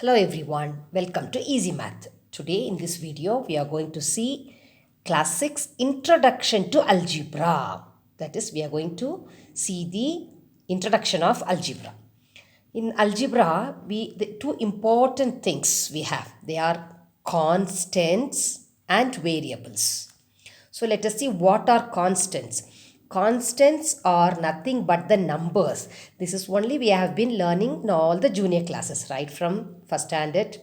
Hello everyone, welcome to Easy Math. Today in this video we are going to see class 6 introduction to algebra. That is, we are going to see the introduction of algebra. In algebra, the two important things we have. They are constants and variables. So let us see what are constants. Constants are nothing but the numbers. This is only we have been learning in all the junior classes, right from first standard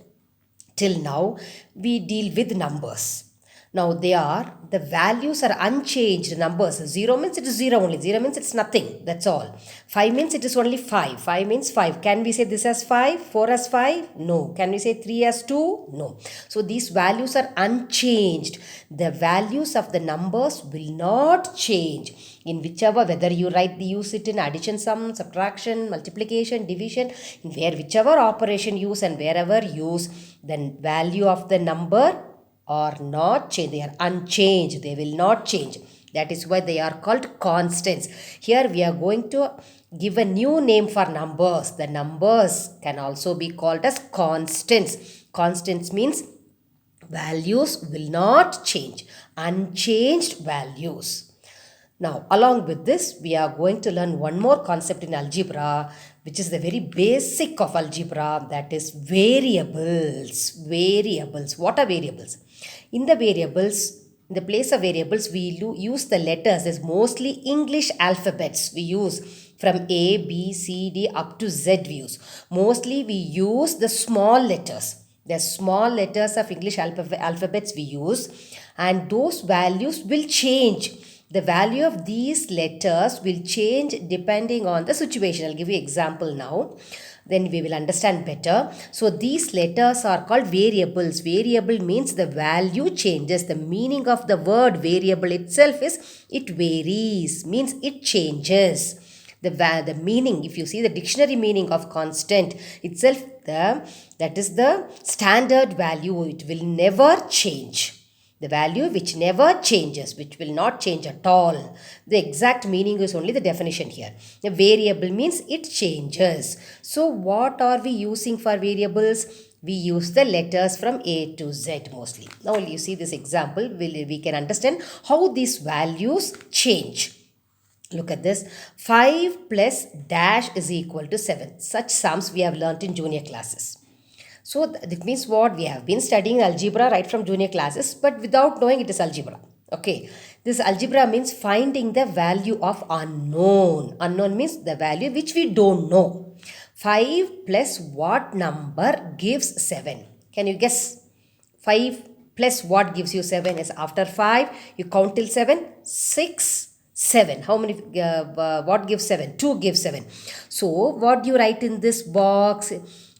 till now. We deal with numbers. Now the values are unchanged numbers. 0 means it is 0 only. 0 means it's nothing. That's all. 5 means it is only 5. 5 means 5. Can we say this as 5? 4 as 5? No. Can we say 3 as 2? No. So these values are unchanged. The values of the numbers will not change. In whichever, whether you use it in addition, sum, subtraction, multiplication, division, in whichever operation use and wherever use, the value of the number are not changed. They are unchanged. They will not change. That is why they are called constants. Here we are going to give a new name for numbers. The numbers can also be called as constants. Constants means values will not change. Unchanged values. Now, along with this, we are going to learn one more concept in algebra, which is the very basic of algebra, that is variables. Variables. What are variables? In the place of variables, we use the letters as mostly English alphabets. We use from A, B, C, D up to Z we use. Mostly we use the small letters. The small letters of English alphabets we use, and those values will change. The value of these letters will change depending on the situation. I'll give you example now. Then we will understand better. So these letters are called variables. Variable means the value changes. The meaning of the word variable itself is it varies, means it changes. The meaning, if you see the dictionary meaning of constant itself, that is the standard value. It will never change. The value which never changes, which will not change at all. The exact meaning is only the definition here. The variable means it changes. So what are we using for variables? We use the letters from A to Z mostly. Now you see this example, we can understand how these values change. Look at this. 5 plus dash is equal to 7. Such sums we have learnt in junior classes. So that means what? We have been studying algebra right from junior classes, but without knowing it is algebra. Okay. This algebra means finding the value of unknown. Unknown means the value which we don't know. 5 plus what number gives 7? Can you guess? 5 plus what gives you 7 is after 5. You count till 7. 6, 7. How many? What gives 7? 2 gives 7. So what do you write in this box?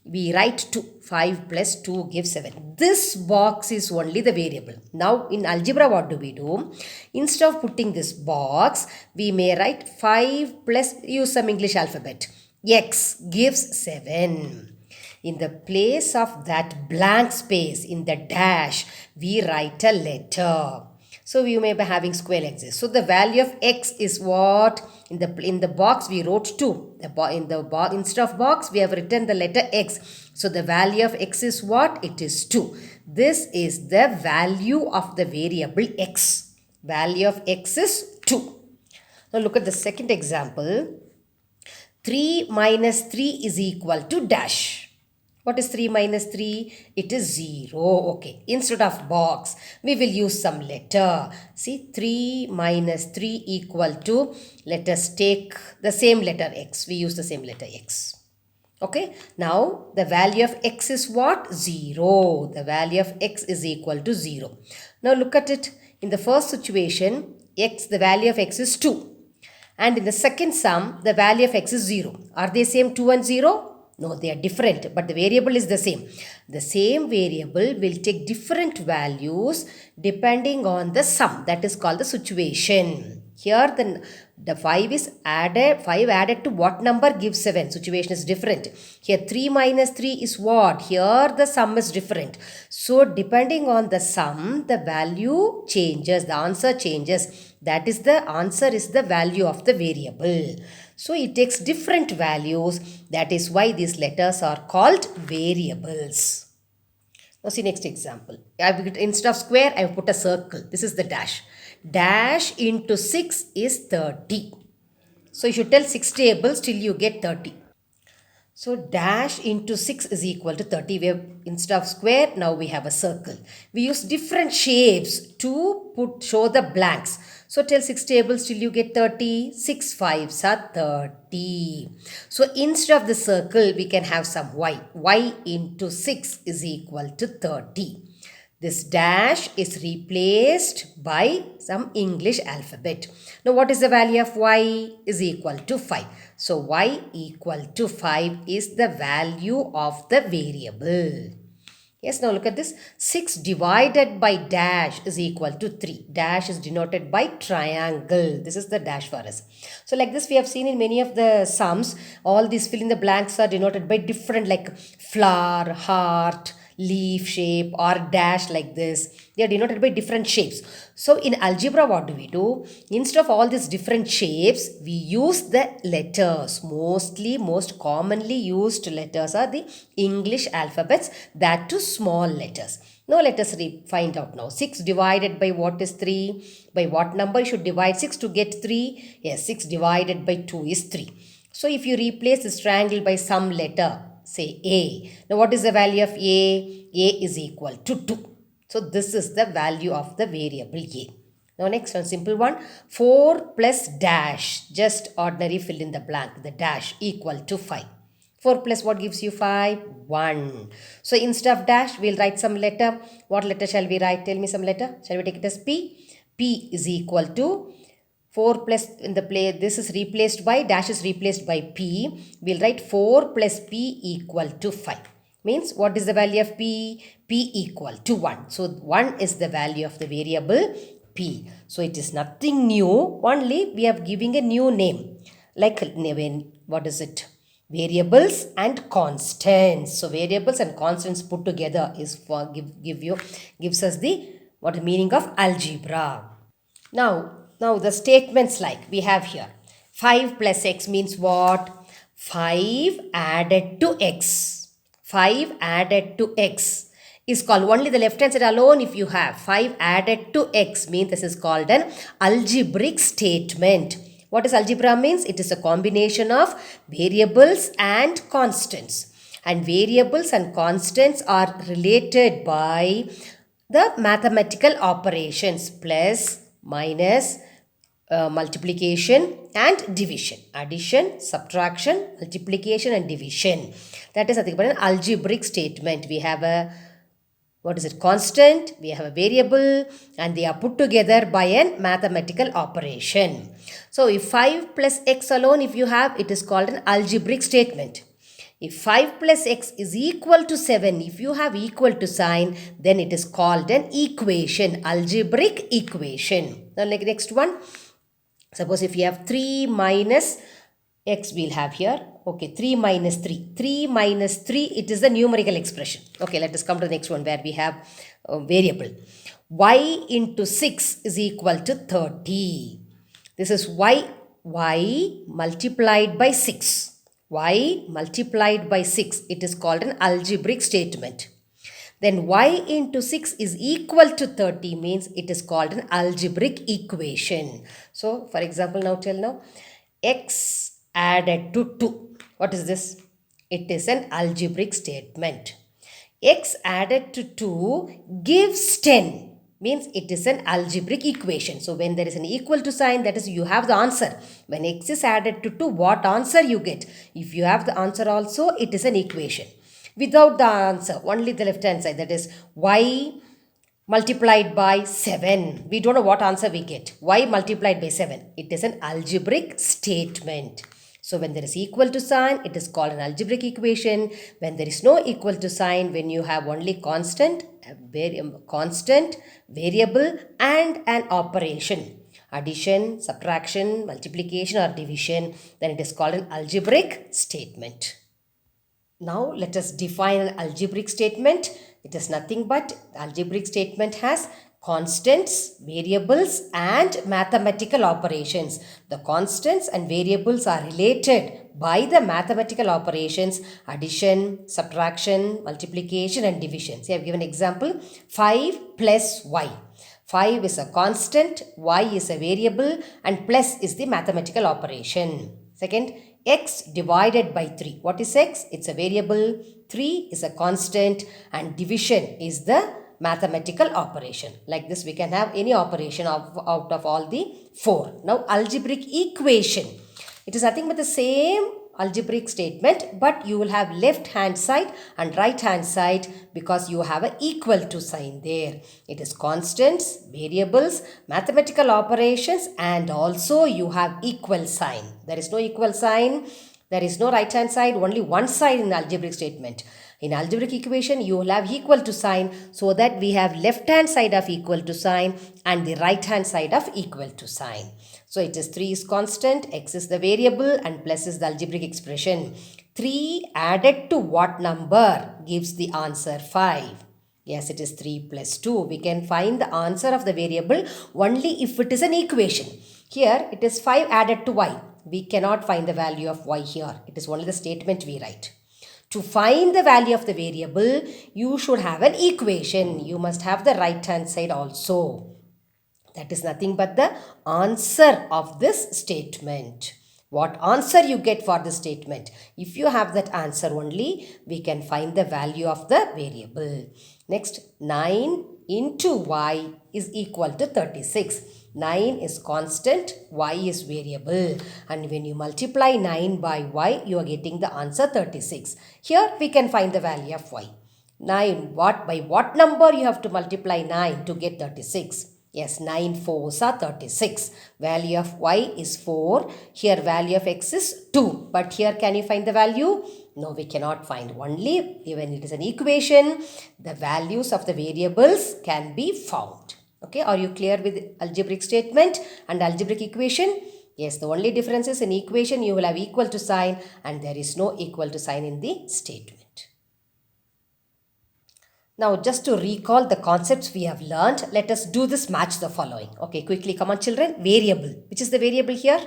We write 2. 5 plus 2 gives 7. This box is only the variable. Now in algebra what do we do? Instead of putting this box, we may write 5 plus, use some English alphabet. X gives 7. In the place of that blank space, in the dash, we write a letter. So you may be having square like this. So the value of x is what? In the box we wrote 2. Instead of box we have written the letter x. So the value of x is what? It is 2. This is the value of the variable x. Value of x is 2. Now look at the second example. 3 minus 3 is equal to dash. What is 3 minus 3? It is 0. Okay. Instead of box, we will use some letter. See, 3 minus 3 equal to, let us take the same letter x. We use the same letter x. Okay. Now, the value of x is what? 0. The value of x is equal to 0. Now, look at it. In the first situation, the value of x is 2. And in the second sum, the value of x is 0. Are they same 2 and 0? No, they are different, but the variable is the same. The same variable will take different values depending on the sum. That is called the situation. Here the 5 is added. 5 added to what number gives 7? Situation is different. Here 3 minus 3 is what? Here the sum is different. So depending on the sum, the value changes. The answer changes. That is the answer is the value of the variable. So it takes different values. That is why these letters are called variables. Now see next example. Instead of square, I have put a circle. This is the dash. Dash into 6 is 30. So you should tell 6 tables till you get 30. So dash into 6 is equal to 30. We have, instead of square, now we have a circle. We use different shapes to show the blanks. So tell 6 tables till you get 30. 6 5s are 30. So instead of the circle, we can have some y. Y into 6 is equal to 30. This dash is replaced by some English alphabet. Now what is the value of y? Is equal to 5. So y equal to 5 is the value of the variable. Yes, now look at this. 6 divided by dash is equal to 3. Dash is denoted by triangle. This is the dash for us. So like this we have seen in many of the sums. All these fill in the blanks are denoted by different, like flower, heart, leaf shape, or dash like this. They are denoted by different shapes. So in algebra, what do? Instead of all these different shapes, we use the letters. Most commonly used letters are the English alphabets, that too small letters. Now let us find out now. 6 divided by what is 3? By what number you should divide 6 to get 3? Yes, 6 divided by 2 is 3. So if you replace this triangle by some letter, say A. Now what is the value of A? A is equal to 2. So this is the value of the variable A. Now next one, simple one. 4 plus dash, just ordinary fill in the blank, the dash, equal to 5. 4 plus what gives you 5? 1. So instead of dash, we'll write some letter. What letter shall we write? Tell me some letter. Shall we take it as P? P is equal to 4 plus, in the place, this is replaced by, dash is replaced by P. We'll write 4 plus P equal to 5. Means what is the value of P? P equal to 1. So 1 is the value of the variable P. So it is nothing new, only we are giving a new name. Like, what is it? Variables and constants. So variables and constants put together is for gives us the meaning of algebra. Now the statements like we have here. 5 plus x means what? 5 added to x. 5 added to x is called, only the left hand side alone if you have 5 added to x means this is called an algebraic statement. What is algebra means? It is a combination of variables and constants. And variables and constants are related by the mathematical operations plus, minus, multiplication and division. Addition, subtraction, multiplication and division. That is nothing but an algebraic statement. We have a, constant, we have a variable, and they are put together by a mathematical operation. So if 5 plus x alone if you have, it is called an algebraic statement. If 5 plus x is equal to 7, if you have equal to sign, then it is called an equation, algebraic equation. Now like next one. Suppose if you have 3 minus x, we'll have here. Okay, 3 minus 3. 3 minus 3, it is the numerical expression. Okay, let us come to the next one where we have a variable. Y into 6 is equal to 30. This is y multiplied by 6. Y multiplied by 6. It is called an algebraic statement. Then y into 6 is equal to 30 means it is called an algebraic equation. So, for example, now tell now, x added to 2. What is this? It is an algebraic statement. X added to 2 gives 10 means it is an algebraic equation. So, when there is an equal to sign, that is you have the answer. When x is added to 2, what answer you get? If you have the answer also, it is an equation. Without the answer, only the left hand side, that is y multiplied by 7. We don't know what answer we get. Y multiplied by 7. It is an algebraic statement. So when there is equal to sign, it is called an algebraic equation. When there is no equal to sign, when you have only constant, variable and an operation, addition, subtraction, multiplication or division, then it is called an algebraic statement. Now let us define an algebraic statement. It is nothing but algebraic statement has constants, variables and mathematical operations. The constants and variables are related by the mathematical operations addition, subtraction, multiplication and division. See, I have given example 5 plus y. 5 is a constant, y is a variable and plus is the mathematical operation. Second, x divided by 3. What is x? It's a variable, 3 is a constant and division is the mathematical operation. Like this we can have any operation out of all the 4. Now algebraic equation. It is nothing but the same algebraic statement, but you will have left hand side and right hand side because you have an equal to sign there. It is constants, variables, mathematical operations and also you have equal sign. There is no equal sign. There is no right hand side, only one side in the algebraic statement. In algebraic equation, you will have equal to sign so that we have left hand side of equal to sign and the right hand side of equal to sign. So it is 3 is constant, x is the variable and plus is the algebraic expression. 3 added to what number gives the answer 5? Yes, it is 3 plus 2. We can find the answer of the variable only if it is an equation. Here it is 5 added to y. We cannot find the value of y here. It is only the statement we write. To find the value of the variable, you should have an equation. You must have the right hand side also. That is nothing but the answer of this statement. What answer you get for the statement? If you have that answer only, we can find the value of the variable. Next, 9 into y is equal to 36. 9 is constant, y is variable. And when you multiply 9 by y, you are getting the answer 36. Here we can find the value of y. 9, by what number you have to multiply 9 to get 36? Yes, 9 4s are 36. Value of y is 4. Here value of x is 2. But here can you find the value? No, we cannot find. Only when it is an equation, the values of the variables can be found. Okay, are you clear with algebraic statement and algebraic equation? Yes, the only difference is in equation you will have equal to sign and there is no equal to sign in the statement. Now just to recall the concepts we have learned, let us do this match the following. Okay, quickly come on children. Variable. Which is the variable here?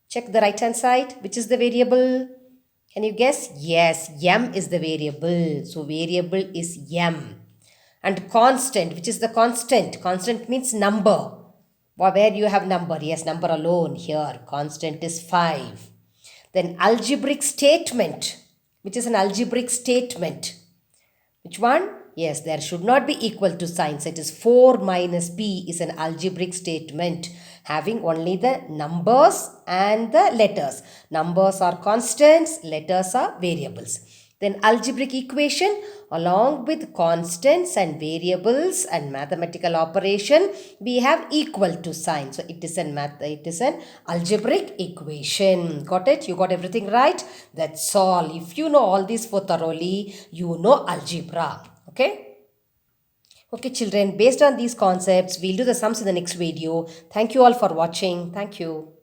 Check the right hand side. Which is the variable? Can you guess? Yes, m is the variable. So variable is m. And constant, which is the constant? Constant means number. Where you have number? Yes, number alone here. Constant is 5. Then algebraic statement, which is an algebraic statement. Which one? Yes, there should not be equal to signs. It is 4 minus b is an algebraic statement having only the numbers and the letters. Numbers are constants, letters are variables. Then algebraic equation along with constants and variables and mathematical operation, we have equal to sign. So it is an algebraic equation. Got it? You got everything right? That's all. If you know all these 4 thoroughly, you know algebra. Okay? Okay children, based on these concepts, we'll do the sums in the next video. Thank you all for watching. Thank you.